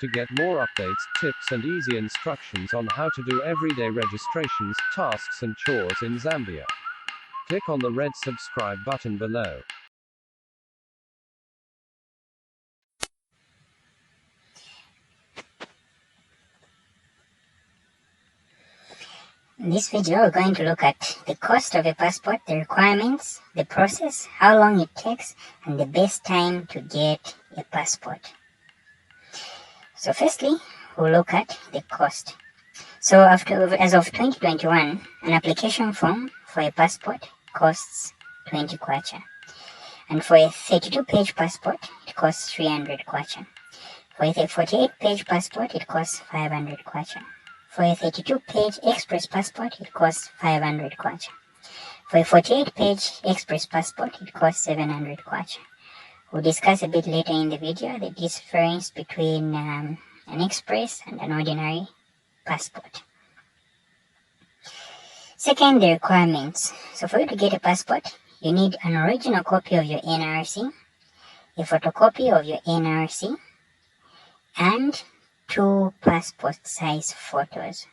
To get more updates, tips and easy instructions on how to do everyday registrations, tasks and chores in Zambia, click on the red subscribe button below. In this video, we're going to look at the cost of a passport, the requirements, the process, how long it takes, and the best time to get a passport. So firstly, we'll look at the cost. So as of 2021, an application form for a passport costs 20 kwacha. And for a 32-page passport, it costs 300 kwacha. For a 48-page passport, it costs 500 kwacha. For a 32-page express passport, it costs 500 kwacha. For a 48-page express passport, it costs 700 kwacha. We'll discuss a bit later in the video the difference between an express and an ordinary passport. Second, the requirements. So for you to get a passport, you need an original copy of your NRC, a photocopy of your NRC, and 2 passport size photos.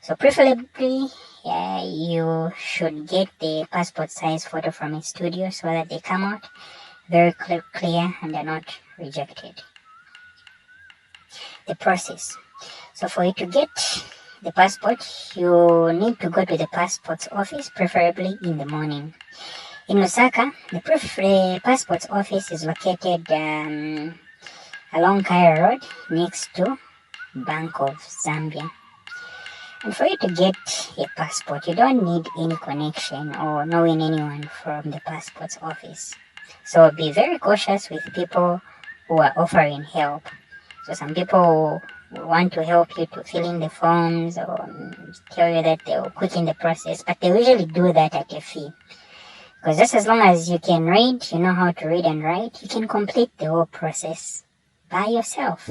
So preferably you should get the passport size photo from a studio so that they come out very clear and are not rejected. The process. So for you to get the passport, you need to go to the passport's office, preferably in the morning. In Lusaka, the passport's office is located along Cairo Road, next to Bank of Zambia. And for you to get a passport, you don't need any connection or knowing anyone from the passport's office. So be very cautious with people who are offering help. So some people want to help you to fill in the forms or tell you that they'll quicken the process, but they usually do that at a fee. Because just as long as you can read, you know how to read and write, you can complete the whole process by yourself.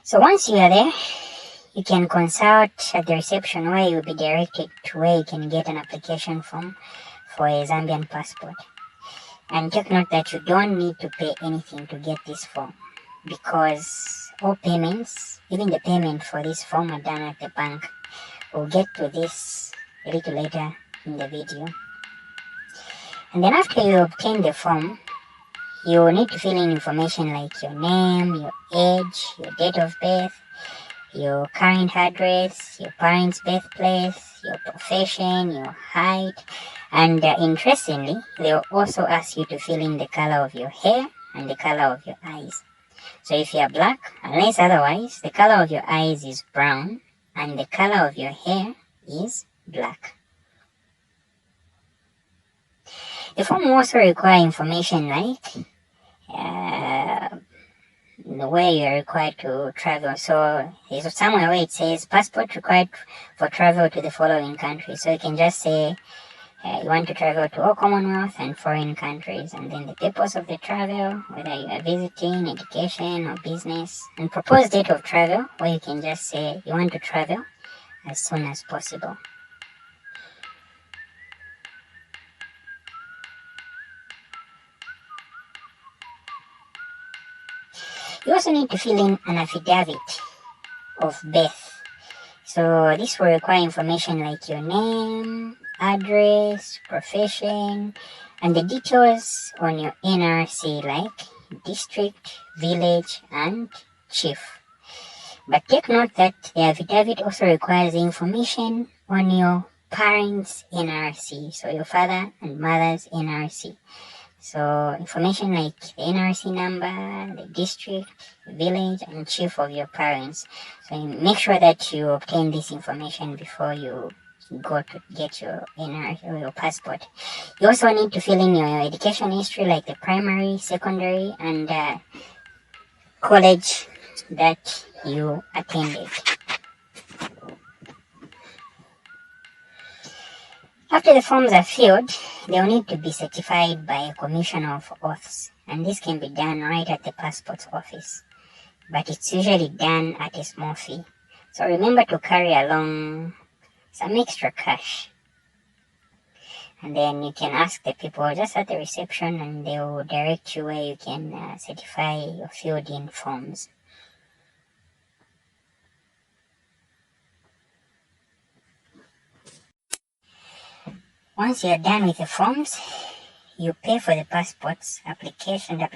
So once you are there, you can consult at the reception where you'll be directed to where you can get an application form for a Zambian passport. And take note that you don't need to pay anything to get this form, because all payments, even the payment for this form, are done at the bank. We'll get to this a little later in the video. And then after you obtain the form, you need to fill in information like your name, your age, your date of birth, your current address, your parents' birthplace, your profession, your height, and interestingly, they'll also ask you to fill in the color of your hair and the color of your eyes. So if you are black, unless otherwise, the color of your eyes is brown and the color of your hair is black. The form will also require information like where you are required to travel. So there's somewhere where it says passport required for travel to the following countries. So you can just say you want to travel to all Commonwealth and foreign countries, and then the purpose of the travel, whether you are visiting, education or business, and proposed date of travel, where you can just say you want to travel as soon as possible. You also need to fill in an affidavit of birth. So this will require information like your name, address, profession, and the details on your NRC like district, village, and chief. But take note that the affidavit also requires information on your parents' NRC, so your father and mother's NRC. So information like the NRC number, the district, village, and chief of your parents. So make sure that you obtain this information before you go to get your NRC or your passport. You also need to fill in your education history like the primary, secondary, and college that you attended. After the forms are filled, they will need to be certified by a commissioner of oaths, and this can be done right at the passport's office, but it's usually done at a small fee. So remember to carry along some extra cash. And then you can ask the people just at the reception, and they will direct you where you can certify your filled in forms. Once you're done with the forms, you pay for the passports application at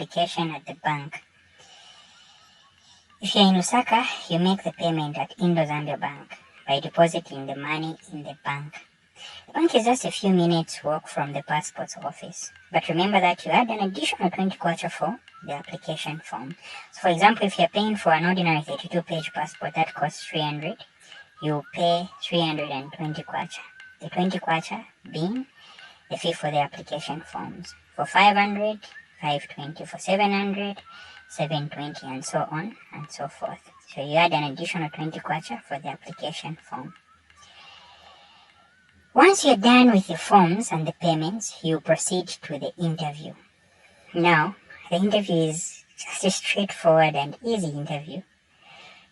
the bank. If you're in Lusaka, you make the payment at Indo-Zambia Bank by depositing the money in the bank. The bank is just a few minutes walk from the passports office. But remember that you add an additional 20 kwacha for the application form. So for example, if you're paying for an ordinary 32-page passport that costs 300, you pay 320 kwacha. The 20 kwacha being the fee for the application forms. For 500, 520. For 700, 720, and so on and so forth. So you add an additional 20 kwacha for the application form. Once you're done with the forms and the payments, you proceed to the interview. Now, the interview is just a straightforward and easy interview.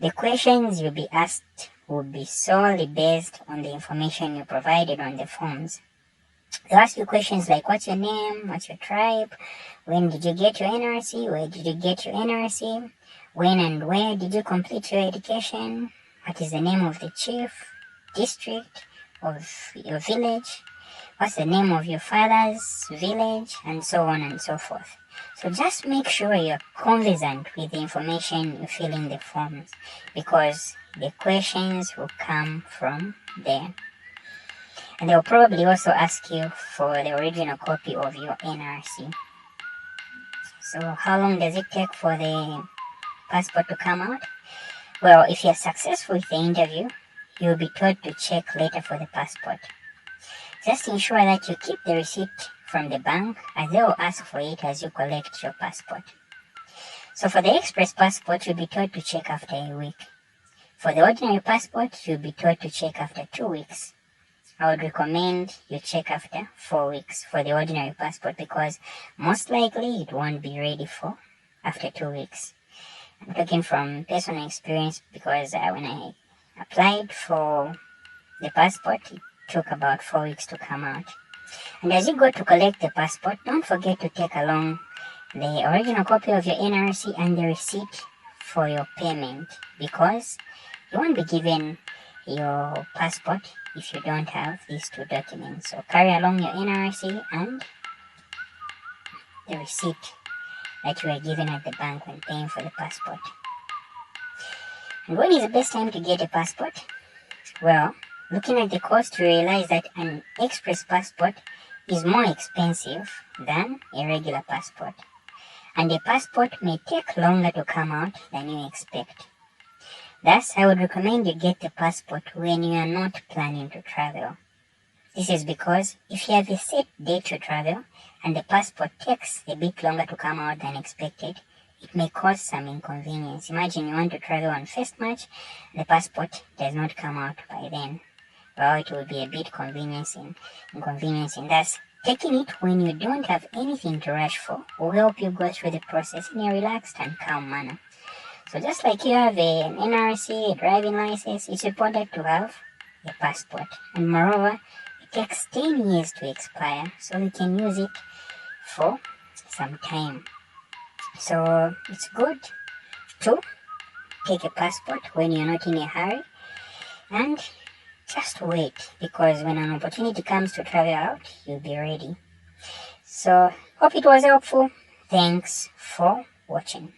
The questions you'll be asked will be solely based on the information you provided on the forms. They'll ask you questions like, what's your name, what's your tribe, when did you get your NRC, where did you get your NRC, when and where did you complete your education, what is the name of the chief, district of your village, what's the name of your father's village, and so on and so forth. So just make sure you're conversant with the information you fill in the forms, because the questions will come from there. And they'll probably also ask you for the original copy of your NRC. So how long does it take for the passport to come out? Well, if you're successful with the interview, you'll be told to check later for the passport. Just ensure that you keep the receipt from the bank, as they will ask for it as you collect your passport. So for the express passport, you'll be told to check after a week. For the ordinary passport, you'll be told to check after 2 weeks. I would recommend you check after 4 weeks for the ordinary passport, because most likely it won't be ready for after 2 weeks. I'm talking from personal experience, because when I applied for the passport, it took about 4 weeks to come out. And as you go to collect the passport, don't forget to take along the original copy of your NRC and the receipt for your payment, because you won't be given your passport if you don't have these two documents. So carry along your NRC and the receipt that you were given at the bank when paying for the passport. And when is the best time to get a passport? Well, looking at the cost, you realize that an express passport is more expensive than a regular passport. And a passport may take longer to come out than you expect. Thus, I would recommend you get the passport when you are not planning to travel. This is because if you have a set date to travel and the passport takes a bit longer to come out than expected, it may cause some inconvenience. Imagine you want to travel on 1st March, the passport does not come out by then. Well, it will be a bit inconveniencing. Thus, taking it when you don't have anything to rush for will help you go through the process in a relaxed and calm manner. So just like you have an NRC, a driving license, it's important to have a passport. And moreover, it takes 10 years to expire, so you can use it for some time. So it's good to take a passport when you're not in a hurry, and just wait, because when an opportunity comes to travel out, you'll be ready. So hope it was helpful. Thanks for watching.